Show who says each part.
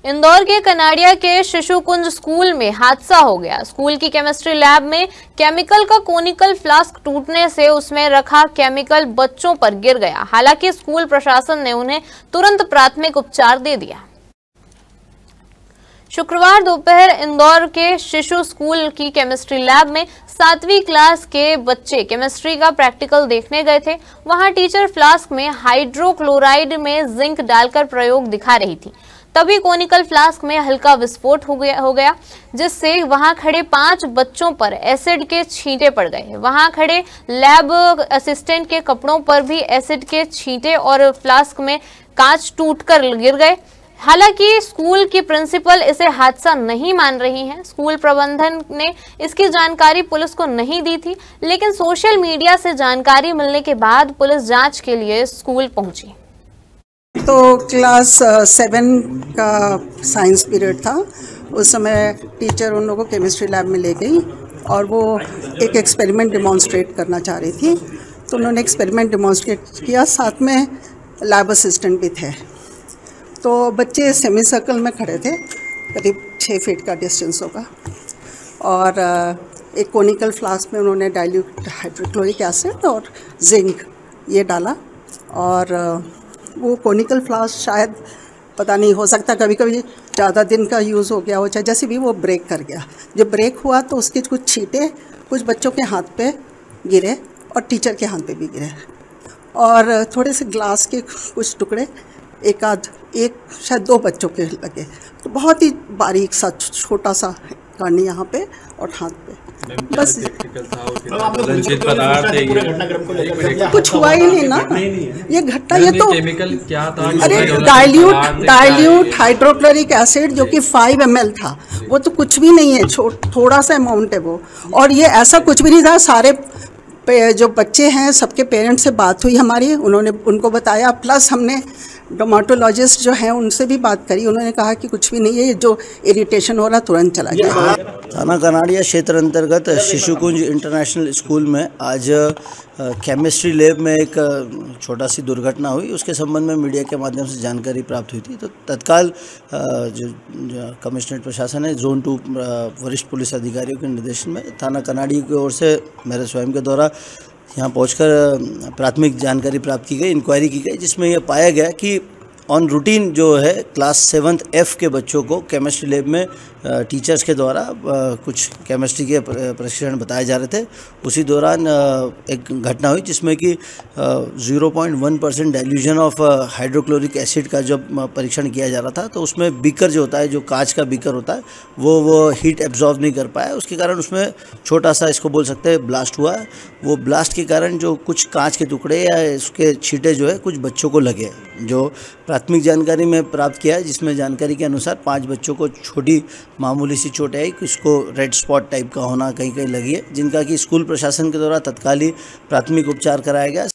Speaker 1: इंदौर के कनाड़िया के शिशु कुंज स्कूल में हादसा हो गया। स्कूल की केमिस्ट्री लैब में केमिकल का कोनिकल फ्लास्क टूटने से उसमें रखा केमिकल बच्चों पर गिर गया। हालांकि स्कूल प्रशासन ने उन्हें तुरंत प्राथमिक उपचार दे दिया। शुक्रवार दोपहर इंदौर के शिशु स्कूल की केमिस्ट्री लैब में 7वीं क्लास के बच्चे केमिस्ट्री का प्रैक्टिकल देखने गए थे। वहां टीचर फ्लास्क में हाइड्रोक्लोराइड में जिंक डालकर प्रयोग दिखा रही थी। तभी कोनिकल फ्लास्क में हल्का विस्फोट हो गया जिससे वहां खड़े 5 बच्चों पर एसिड के छींटे पड़ गए। वहां खड़े लैब असिस्टेंट के कपड़ों पर भी एसिड के छींटे और फ्लास्क में कांच टूटकर गिर गए। हालांकि स्कूल की प्रिंसिपल इसे हादसा नहीं मान रही हैं। स्कूल प्रबंधन ने इसकी जानकारी पुलिस को नहीं दी थी, लेकिन सोशल मीडिया से जानकारी मिलने के बाद पुलिस जांच के लिए स्कूल पहुंची।
Speaker 2: तो क्लास 7 का साइंस पीरियड था। उस समय टीचर उन लोगों को केमिस्ट्री लैब में ले गई और वो एक एक्सपेरिमेंट डिमॉन्स्ट्रेट करना चाह रही थी। तो उन्होंने एक्सपेरिमेंट डिमॉन्स्ट्रेट किया, साथ में लैब असिस्टेंट भी थे। तो बच्चे सेमी सर्कल में खड़े थे, करीब 6 फीट का डिस्टेंस होगा, और एक कोनिकल फ्लास्क में उन्होंने डाइल्यूट हाइड्रोक्लोरिक एसिड और जिंक ये डाला। और वो कोनिकल फ्लास्क शायद पता नहीं, हो सकता कभी कभी ज़्यादा दिन का यूज़ हो गया हो, चाहे जैसे भी वो ब्रेक कर गया। जब ब्रेक हुआ तो उसके कुछ छींटे कुछ बच्चों के हाथ पे गिरे और टीचर के हाथ पे भी गिरे, और थोड़े से ग्लास के कुछ टुकड़े एक शायद 2 बच्चों के लगे। तो बहुत ही बारीक सा छोटा सा कांड यहाँ पे और हाथ पे, बस कुछ हुआ ही नहीं ना। ये घटना, ये तो
Speaker 3: केमिकल क्या था?
Speaker 2: अरे डाइल्यूट हाइड्रोक्लोरिक एसिड जो कि 5 ml था, वो तो कुछ भी नहीं है, थोड़ा सा अमाउंट है वो। और ये ऐसा कुछ भी नहीं था। सारे जो बच्चे हैं सबके पेरेंट्स से बात हुई हमारी, उन्होंने उनको बताया, प्लस हमने डर्मेटोलॉजिस्ट जो हैं उनसे भी बात करी। उन्होंने कहा कि कुछ भी नहीं है, ये जो इरिटेशन हो रहा तुरंत चला गया।
Speaker 4: थाना कनाड़िया क्षेत्र अंतर्गत शिशुकुंज इंटरनेशनल स्कूल में आज केमिस्ट्री लैब में एक छोटा सी दुर्घटना हुई। उसके संबंध में मीडिया के माध्यम से जानकारी प्राप्त हुई थी। तो तत्काल जो कमिश्नरेट प्रशासन है, जोन 2 वरिष्ठ पुलिस अधिकारियों के निर्देशन में थाना कनाड़िया की ओर से मेरे स्वयं के द्वारा यहाँ पहुंचकर प्राथमिक जानकारी प्राप्त की गई, इंक्वायरी की गई, जिसमें यह पाया गया कि ऑन रूटीन जो है क्लास 7th F के बच्चों को केमिस्ट्री लैब में टीचर्स के द्वारा कुछ केमिस्ट्री के प्रशिक्षण बताए जा रहे थे। उसी दौरान एक घटना हुई जिसमें कि 0.1% डाइल्यूशन ऑफ हाइड्रोक्लोरिक एसिड का जब परीक्षण किया जा रहा था, तो उसमें बीकर जो होता है, जो कांच का बीकर होता है, वो हीट एब्जॉर्ब नहीं कर पाया। उसके कारण उसमें छोटा सा, इसको बोल सकते हैं, ब्लास्ट हुआ। वो ब्लास्ट के कारण जो कुछ कांच के टुकड़े या उसके छींटे जो है कुछ बच्चों को लगे। जो प्राथमिक जानकारी में प्राप्त किया है, जिसमें जानकारी के अनुसार 5 बच्चों को छोटी मामूली सी चोट आई, किसको रेड स्पॉट टाइप का होना कहीं कहीं लगी है, जिनका कि स्कूल प्रशासन के द्वारा तत्काल ही प्राथमिक उपचार कराया गया।